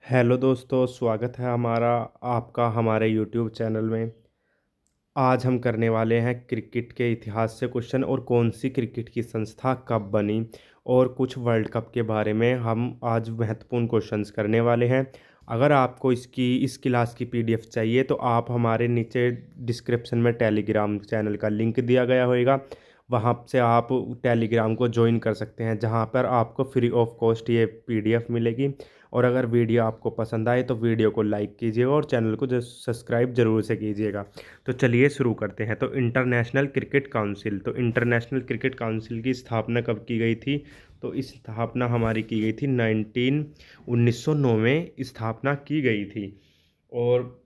Hello दोस्तों, स्वागत है आपका हमारे यूट्यूब चैनल में। आज हम करने वाले हैं क्रिकेट के इतिहास से क्वेश्चन और कौन सी क्रिकेट की संस्था कब बनी और कुछ वर्ल्ड कप के बारे में हम आज महत्वपूर्ण क्वेश्चंस करने वाले हैं। अगर आपको इस क्लास की पीडीएफ चाहिए तो आप हमारे नीचे डिस्क्रिप्शन में टेलीग्राम चैनल का लिंक दिया गया होगा, वहाँ से आप टेलीग्राम को ज्वाइन कर सकते हैं, जहाँ पर आपको फ्री ऑफ कॉस्ट ये पीडीएफ मिलेगी। और अगर वीडियो आपको पसंद आए तो वीडियो को लाइक कीजिएगा और चैनल को सब्सक्राइब जरूर से कीजिएगा। तो चलिए शुरू करते हैं। तो इंटरनेशनल क्रिकेट काउंसिल की स्थापना कब की गई थी? तो इस स्थापना हमारी की गई थी 1909 में स्थापना की गई थी। और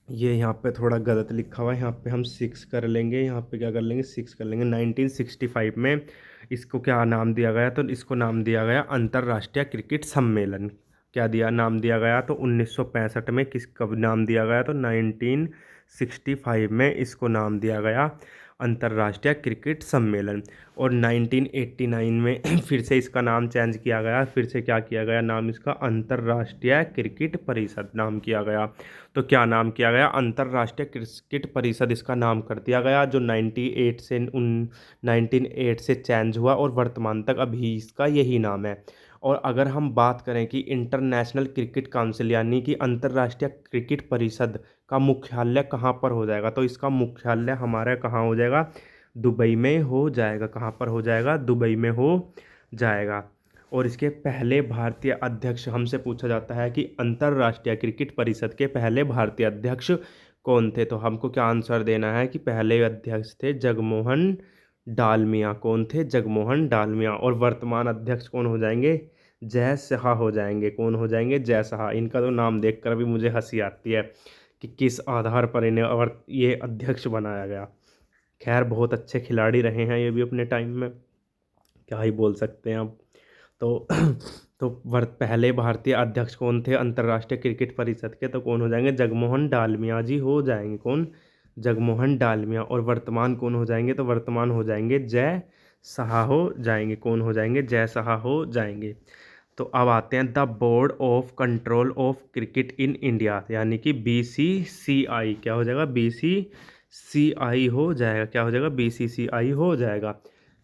ये यहाँ पे थोड़ा गलत लिखा हुआ है, यहाँ पे हम सिक्स कर लेंगे, यहाँ पे क्या कर लेंगे, सिक्स कर लेंगे। 1965 में इसको क्या नाम दिया गया? तो इसको नाम दिया गया अंतर्राष्ट्रीय क्रिकेट सम्मेलन। क्या दिया नाम दिया गया? तो 1965 में कब नाम दिया गया? तो 1965 में इसको नाम दिया गया अंतर्राष्ट्रीय क्रिकेट सम्मेलन। और 1989 में फिर से इसका नाम चेंज किया गया, फिर से क्या किया गया नाम इसका? अंतर्राष्ट्रीय क्रिकेट परिषद नाम किया गया। तो क्या नाम किया गया? अंतर्राष्ट्रीय क्रिकेट परिषद इसका नाम कर दिया गया, जो 1908 से चेंज हुआ और वर्तमान तक अभी इसका यही नाम है। और अगर हम बात करें कि इंटरनेशनल क्रिकेट काउंसिल यानी कि अंतर्राष्ट्रीय क्रिकेट परिषद का मुख्यालय कहाँ पर हो जाएगा? तो इसका मुख्यालय हमारा कहाँ हो जाएगा? दुबई में हो जाएगा। कहाँ पर हो जाएगा? दुबई में हो जाएगा। और इसके पहले भारतीय अध्यक्ष हमसे पूछा जाता है कि अंतर्राष्ट्रीय क्रिकेट परिषद के पहले भारतीय अध्यक्ष कौन थे? तो हमको क्या आंसर देना है कि पहले अध्यक्ष थे जगमोहन डालमिया। कौन थे? जगमोहन डालमिया। और वर्तमान अध्यक्ष कौन हो जाएंगे? जय शाह हो जाएंगे। कौन हो जाएंगे? जय शाह। इनका तो नाम देखकर भी मुझे हंसी आती है कि किस आधार पर इन्हें और ये अध्यक्ष बनाया गया। खैर, बहुत अच्छे खिलाड़ी रहे हैं ये भी अपने टाइम में, क्या ही बोल सकते हैं अब। तो तो पहले भारतीय अध्यक्ष कौन थे अंतर्राष्ट्रीय क्रिकेट परिषद के? तो कौन हो जाएंगे? जगमोहन डालमिया जी हो जाएंगे। कौन? जगमोहन डालमिया। और वर्तमान कौन हो जाएंगे? तो वर्तमान हो जाएंगे जय शाह हो जाएंगे। कौन हो जाएंगे? जय शाह हो जाएंगे। तो अब आते हैं the board of control of cricket in India, यानी कि BCCI। क्या हो जाएगा? BCCI हो जाएगा। क्या हो जाएगा? BCCI हो जाएगा।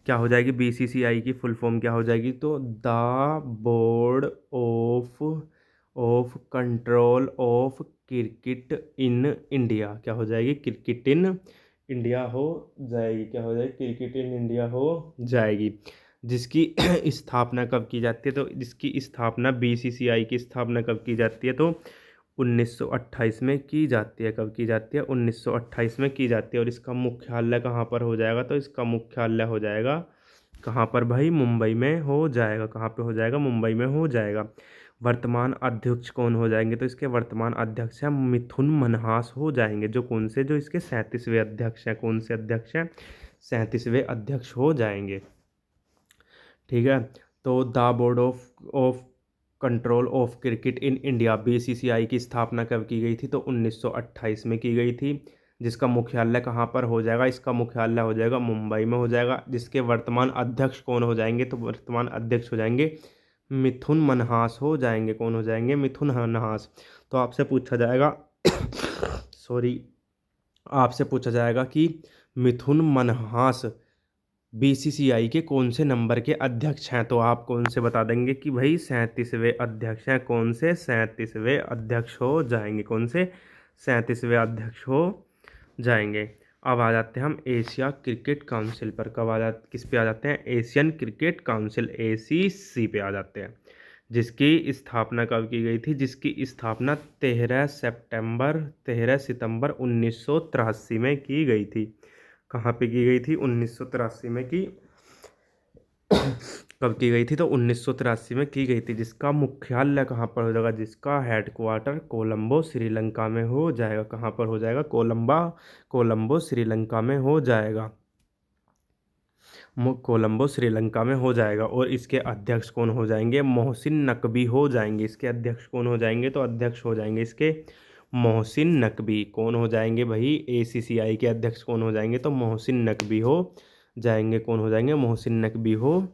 क्या हो जाएगी? BCCI की फुल फॉर्म क्या हो जाएगी? तो the board of of control of cricket in India. क्या हो जाएगी? क्रिकेट इन इंडिया हो जाएगी। क्या हो जाएगी? क्रिकेट इन इंडिया हो जाएगी। जिसकी स्थापना कब की जाती है? तो इसकी स्थापना BCCI की स्थापना कब की जाती है? तो 1928 में की जाती है। कब की जाती है? 1928 में की जाती है। और इसका मुख्यालय कहाँ पर हो जाएगा? तो इसका मुख्यालय हो जाएगा कहाँ पर भाई? मुंबई में हो जाएगा। कहाँ पे हो जाएगा? मुंबई में हो जाएगा। वर्तमान अध्यक्ष कौन हो जाएंगे? तो इसके वर्तमान अध्यक्ष हैं मिथुन मनहास हो जाएंगे। जो कौन से? जो इसके 37वें अध्यक्ष हैं। कौन से अध्यक्ष हैं? 37वें अध्यक्ष हो जाएंगे। ठीक है। तो the board of control of cricket in India BCCI की स्थापना कब की गई थी? तो 1928 में की गई थी। जिसका मुख्यालय कहाँ पर हो जाएगा? इसका मुख्यालय हो जाएगा मुंबई में हो जाएगा। जिसके वर्तमान अध्यक्ष कौन हो जाएंगे? तो वर्तमान अध्यक्ष हो जाएंगे मिथुन मनहास हो जाएंगे। कौन हो जाएंगे? मिथुन मनहास। तो आपसे पूछा जाएगा सॉरी, आपसे पूछा जाएगा कि मिथुन मनहास BCCI के कौन से नंबर के अध्यक्ष हैं? तो आप कौन से बता देंगे कि भाई 37वें अध्यक्ष हैं। कौन से? 37वें अध्यक्ष हो जाएंगे। कौन से? 37वें अध्यक्ष हो जाएंगे। अब आ जाते हैं हम एशिया क्रिकेट काउंसिल पर। कब आ जाते? किस पे आ जाते हैं? एशियन क्रिकेट काउंसिल ACC पे आ जाते हैं। जिसकी स्थापना कब की गई थी? जिसकी स्थापना 13 सितंबर 1983 में की गई थी। कहाँ पे की गई थी? 1983 में की कब की गई थी? तो 1983 में की गई थी। जिसका मुख्यालय कहाँ पर हो जाएगा? जिसका हेडक्वार्टर कोलंबो श्रीलंका में हो जाएगा। कहाँ पर हो जाएगा? कोलंबो श्रीलंका में हो जाएगा। कोलंबो श्रीलंका में हो जाएगा। और इसके अध्यक्ष कौन हो जाएंगे? मोहसिन नकवी हो जाएंगे। इसके अध्यक्ष कौन हो जाएंगे? तो अध्यक्ष हो जाएंगे इसके मोहसिन नकवी। कौन हो जाएंगे भाई? ACCI के अध्यक्ष कौन हो जाएंगे? तो मोहसिन नकवी हो जाएंगे। कौन हो जाएंगे? मोहसिन नकवी हो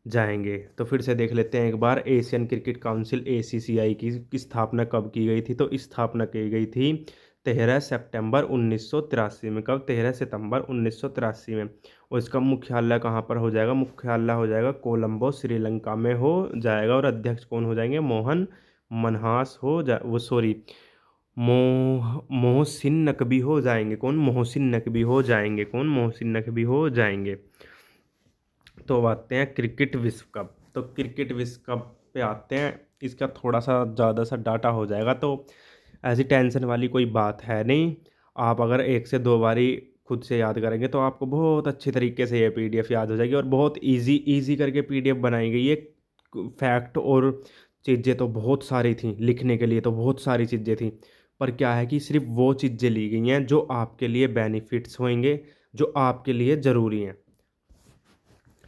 जाएंगे। तो फिर से देख लेते हैं एक बार, एशियन क्रिकेट काउंसिल ACCI की स्थापना कब की गई थी? तो स्थापना की गई थी 13 सितंबर 1983 में। कब? 13 सितंबर 1983 में। और इसका मुख्यालय कहाँ पर हो जाएगा? मुख्यालय हो जाएगा कोलंबो, श्रीलंका में हो जाएगा। और अध्यक्ष कौन हो जाएंगे? मोहन मनहास हो जा वो सॉरी मोहसिन नकवी हो जाएंगे। कौन? मोहसिन नकवी हो जाएंगे। कौन? मोहसिन नकवी हो जाएंगे। तो अब आते हैं क्रिकेट विश्व कप। तो क्रिकेट विश्व कप पे आते हैं, इसका थोड़ा सा ज़्यादा सा डाटा हो जाएगा, तो ऐसी टेंशन वाली कोई बात है नहीं। आप अगर एक से दो बारी खुद से याद करेंगे तो आपको बहुत अच्छी तरीके से ये PDF याद हो जाएगी। और बहुत इजी इजी करके PDF बनाई गई है। फैक्ट और चीज़ें तो बहुत सारी थी, लिखने के लिए तो बहुत सारी चीज़ें थी, पर क्या है कि सिर्फ वो चीज़ें ली गई हैं जो आपके लिए बेनिफिट्स होंगे, जो आपके लिए ज़रूरी हैं।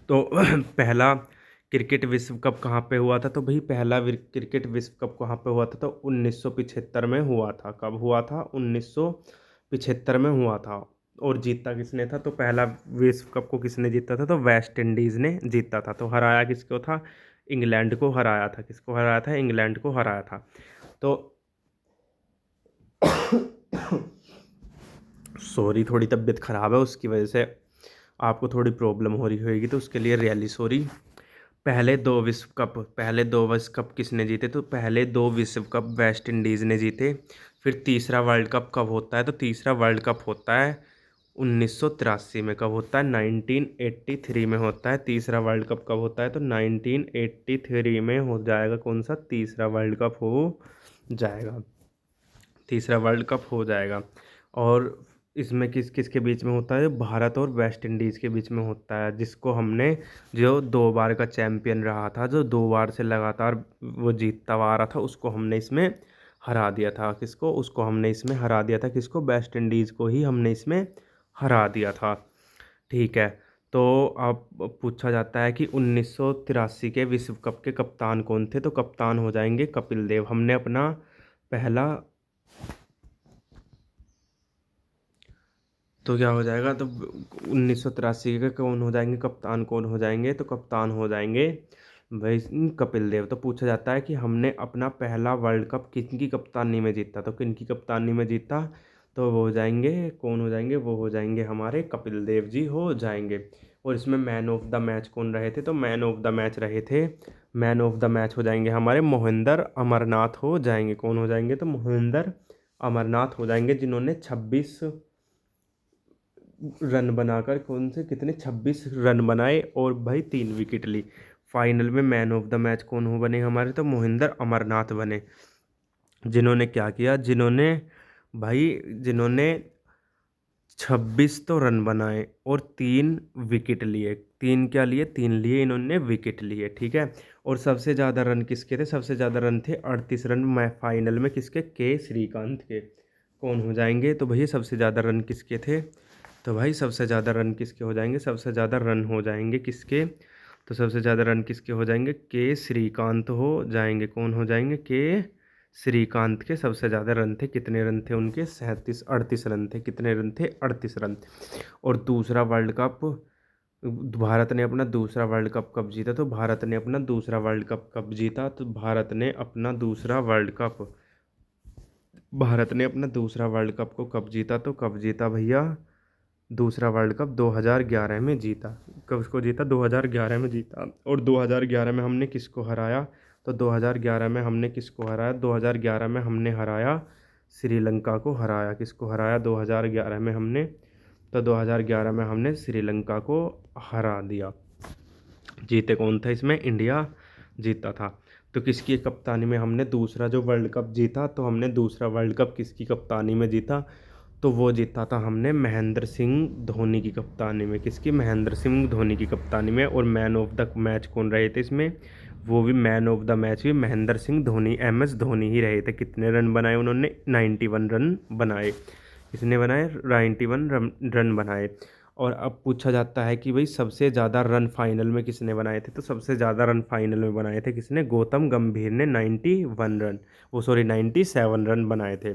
तो पहला क्रिकेट विश्व कप कहाँ पे हुआ था? तो भाई पहला क्रिकेट विश्व कप कहाँ पे हुआ था? तो 1975 में हुआ था। कब हुआ था? 1975 में हुआ था। और जीता किसने था? तो पहला विश्व कप को किसने जीता था? तो वेस्ट इंडीज़ ने जीता था। तो हराया किसको था? इंग्लैंड को हराया था। किसको हराया था? इंग्लैंड को हराया था। तो सॉरी, थोड़ी तबीयत ख़राब है, उसकी वजह से आपको थोड़ी प्रॉब्लम हो रही होगी, तो उसके लिए रियली सॉरी। पहले दो विश्व कप किसने जीते? तो पहले दो विश्व कप वेस्ट इंडीज़ ने जीते। फिर तीसरा वर्ल्ड कप कब होता है? तो तीसरा वर्ल्ड कप होता है 1983 में। कब होता है? 1983 में होता है। तीसरा वर्ल्ड कप कब होता है? तो 1983 में हो जाएगा। कौन सा? तीसरा वर्ल्ड कप हो जाएगा। तीसरा वर्ल्ड कप हो जाएगा। और इसमें किस किस के बीच में होता है? भारत और वेस्ट इंडीज़ के बीच में होता है, जिसको हमने, जो 2 बार का चैंपियन रहा था, जो 2 बार से लगातार वो जीतता हुआ आ रहा था, उसको हमने इसमें हरा दिया था। किसको? उसको हमने इसमें हरा दिया था। किसको? वेस्ट इंडीज़ को ही हमने इसमें हरा दिया था। ठीक है। तो अब पूछा जाता है कि 1983 के विश्व कप के कप्तान कौन थे? तो कप्तान हो जाएंगे कपिल देव। हमने अपना पहला, तो क्या हो जाएगा? तो 1983 के कौन हो जाएंगे कप्तान? कौन हो जाएंगे? तो कप्तान हो जाएंगे भाई कपिल देव। तो पूछा जाता है कि हमने अपना पहला वर्ल्ड कप किनकी कप्तानी में जीता? तो किनकी कप्तानी में जीता? तो वो हो जाएंगे, कौन हो जाएंगे? वो हो जाएंगे हमारे कपिल देव जी हो जाएंगे। और इसमें मैन ऑफ द मैच कौन रहे थे? तो मैन ऑफ द मैच रहे थे, मैन ऑफ द मैच हो जाएंगे हमारे मोहिंदर अमरनाथ हो जाएंगे। कौन हो जाएंगे? तो मोहिंदर अमरनाथ हो जाएंगे, जिन्होंने 26 रन बनाकर, कौन से कितने, 26 रन बनाए और भाई 3 विकेट ली। फाइनल में मैन ऑफ द मैच कौन हो बने हमारे? तो मोहिंदर अमरनाथ बने, जिन्होंने क्या किया? जिन्होंने 26 तो रन बनाए और 3 विकेट लिए। तीन क्या लिए? 3 लिए इन्होंने, विकेट लिए। ठीक है। और सबसे ज़्यादा रन किसके थे? सबसे ज़्यादा रन थे 38 रन मैं फाइनल में, किसके? के श्रीकांत के। कौन हो जाएंगे? तो भैया सबसे ज़्यादा रन किसके थे? तो भाई सबसे ज़्यादा रन किसके हो जाएंगे? सबसे ज़्यादा रन हो जाएंगे किसके? तो सबसे ज़्यादा रन किसके हो जाएंगे? के श्रीकांत हो जाएंगे। कौन हो जाएंगे? के श्रीकांत के सबसे ज़्यादा रन थे। कितने रन थे उनके? 38 रन थे। कितने रन थे? 38 रन। और दूसरा वर्ल्ड कप, भारत ने अपना दूसरा वर्ल्ड कप कब जीता? तो भारत ने अपना दूसरा वर्ल्ड कप कब जीता? तो भारत ने अपना दूसरा वर्ल्ड कप, भारत ने अपना दूसरा वर्ल्ड कप को कब जीता? तो कब जीता भैया? दूसरा वर्ल्ड कप 2011 में जीता। कब उसको जीता? 2011 में जीता। और 2011 में हमने किसको हराया? तो 2011 में हमने किसको हराया? 2011 में हमने हराया श्रीलंका को हराया। किसको हराया 2011 में हमने? तो 2011 में हमने श्रीलंका को हरा दिया। जीते कौन था इसमें? इंडिया जीता था। तो किसकी कप्तानी में हमने दूसरा जो वर्ल्ड कप जीता? तो हमने दूसरा वर्ल्ड कप किसकी कप्तानी में जीता? तो वो जीता था हमने महेंद्र सिंह धोनी की कप्तानी में। किसकी? महेंद्र सिंह धोनी की कप्तानी में। और मैन ऑफ द मैच कौन रहे थे इसमें? वो भी मैन ऑफ द मैच भी महेंद्र सिंह धोनी, MS धोनी ही रहे थे। कितने रन बनाए उन्होंने? 91 रन बनाए। किसने बनाए? 91 रन बनाए। और अब पूछा जाता है कि भाई सबसे ज़्यादा रन फाइनल में किसने बनाए थे? तो सबसे ज़्यादा रन फाइनल में बनाए थे किसने? गौतम गंभीर ने 91 रन, वो सॉरी 97 रन बनाए थे।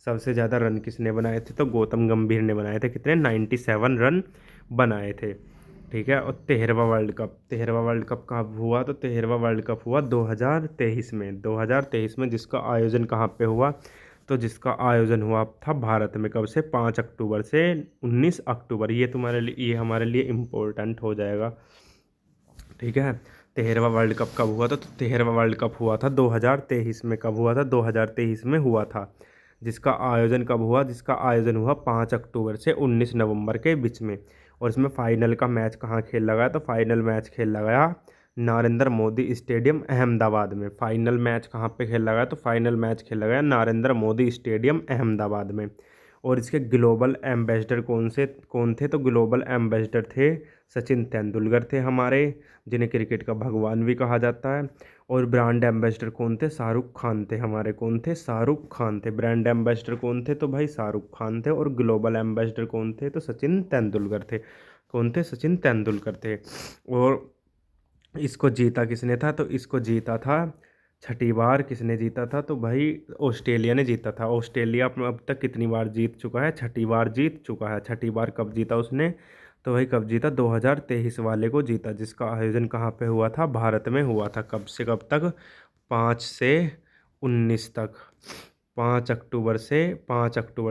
सबसे ज़्यादा रन किसने बनाए थे? तो गौतम गंभीर ने बनाए थे। कितने? 97 रन बनाए थे। ठीक है। और 13वां वर्ल्ड कप कब हुआ? तो 13वां वर्ल्ड कप हुआ 2023 में, 2023 में, जिसका आयोजन कहाँ पे हुआ? तो जिसका आयोजन हुआ था भारत में। कब से? 5 अक्टूबर से 19 अक्टूबर। ये तुम्हारे लिए, ये हमारे लिए इम्पोर्टेंट हो जाएगा। ठीक है। 13वां वर्ल्ड कप कब हुआ था? तो 13वां वर्ल्ड कप हुआ था 2023 में। कब हुआ था? 2023 में हुआ था। जिसका आयोजन कब हुआ? जिसका आयोजन हुआ 5 अक्टूबर से 19 नवंबर के बीच में। और इसमें फाइनल का मैच कहाँ खेला गया? तो फाइनल मैच खेला गया नरेंद्र मोदी स्टेडियम अहमदाबाद में। फाइनल मैच कहाँ पे खेला गया? तो फाइनल मैच खेला गया नरेंद्र मोदी स्टेडियम अहमदाबाद में। और इसके ग्लोबल एम्बेसडर कौन थे? तो ग्लोबल एम्बेसडर थे सचिन तेंदुलकर थे हमारे, जिन्हें क्रिकेट का भगवान भी कहा जाता है। और ब्रांड एम्बेसडर कौन थे? शाहरुख खान थे हमारे। कौन थे? शाहरुख खान थे। ब्रांड एम्बेसडर कौन थे? तो भाई शाहरुख खान थे। और ग्लोबल एम्बेसडर कौन थे? तो सचिन तेंदुलकर थे। कौन थे? सचिन तेंदुलकर थे। और इसको जीता किसने था? तो इसको जीता था, छठी बार किसने जीता था? तो भाई ऑस्ट्रेलिया ने जीता था। ऑस्ट्रेलिया अब तक कितनी बार जीत चुका है? छठी बार जीत चुका है। छठी बार कब जीता उसने? तो भाई कब जीता? 2023 वाले को जीता, जिसका आयोजन कहाँ पे हुआ था? भारत में हुआ था। कब से कब तक? 5 से 19 तक। 5 अक्टूबर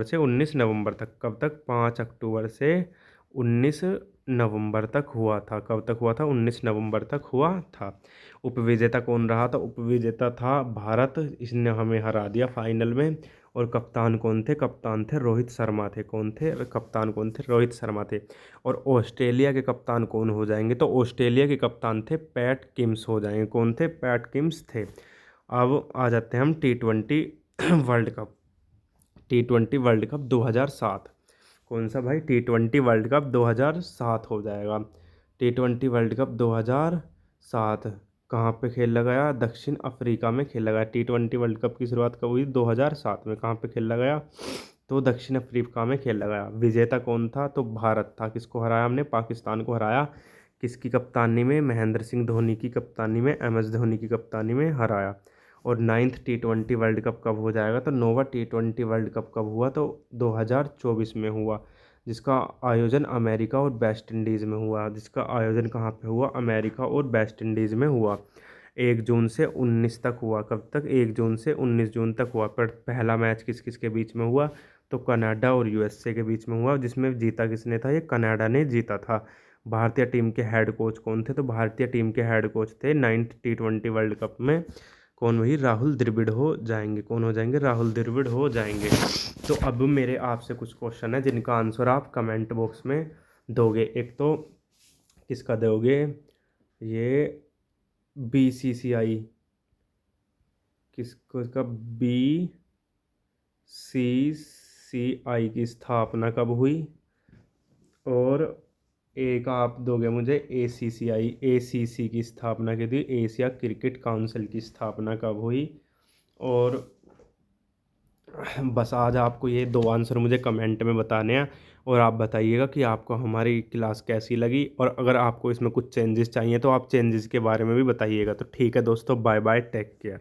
से 19 नवंबर तक। कब तक? 5 अक्टूबर से 19 नवंबर तक हुआ था। कब तक हुआ था? 19 नवंबर तक हुआ था। उपविजेता कौन रहा था? उपविजेता था भारत। इसने हमें हरा दिया फाइनल में। और कप्तान कौन थे? कप्तान थे रोहित शर्मा थे। कौन थे? कप्तान कौन थे? रोहित शर्मा थे। और ऑस्ट्रेलिया के कप्तान कौन हो जाएंगे? तो ऑस्ट्रेलिया के कप्तान थे पैट किम्स हो जाएंगे। कौन थे? पैट किम्स थे। अब आ जाते हैं हम T20 world cup. T20 world cup 2007। कौन सा भाई? T20 वर्ल्ड कप 2007 हो जाएगा। T20 वर्ल्ड कप 2007 कहाँ पे खेला गया? दक्षिण अफ्रीका में खेला गया। T20 वर्ल्ड कप की शुरुआत कब हुई? 2007 में। कहाँ पे खेला गया? तो दक्षिण अफ्रीका में खेला गया। विजेता कौन था? तो भारत था। किसको हराया हमने? पाकिस्तान को हराया। किसकी कप्तानी में? महेंद्र सिंह धोनी की कप्तानी में, MS धोनी की कप्तानी में हराया। और 9th T20 वर्ल्ड कप कब हो जाएगा? तो 9वां T20 वर्ल्ड कप कब हुआ? तो 2024 में हुआ। जिसका आयोजन अमेरिका और वेस्ट इंडीज़ में हुआ। जिसका आयोजन कहाँ पे हुआ? अमेरिका और वेस्ट इंडीज़ में हुआ। 1 जून से 19 तक हुआ। कब तक? 1 जून से 19 जून तक हुआ। पर पहला मैच किस किस के बीच में हुआ? तो कनाडा और USA के बीच में हुआ। जिसमें जीता किसने था? ये कनाडा ने जीता था। भारतीय टीम के हेड कोच कौन थे? तो भारतीय टीम के हेड कोच थे 9th T20 वर्ल्ड कप में। कौन? वही राहुल द्रविड़ हो जाएंगे। कौन हो जाएंगे? राहुल द्रविड़ हो जाएंगे। तो अब मेरे आपसे कुछ क्वेश्चन है, जिनका आंसर आप कमेंट बॉक्स में दोगे। एक तो किसका दोगे? ये BCCI, किसको का? BCCI की स्थापना कब हुई? और एक आप दोगे मुझे ACC की स्थापना की थी, एशिया क्रिकेट काउंसिल की स्थापना कब हुई? और बस आज आपको ये 2 आंसर मुझे कमेंट में बताने हैं। और आप बताइएगा कि आपको हमारी क्लास कैसी लगी, और अगर आपको इसमें कुछ चेंजेस चाहिए तो आप चेंजेस के बारे में भी बताइएगा। तो ठीक है दोस्तों, बाय बाय, टेक केयर।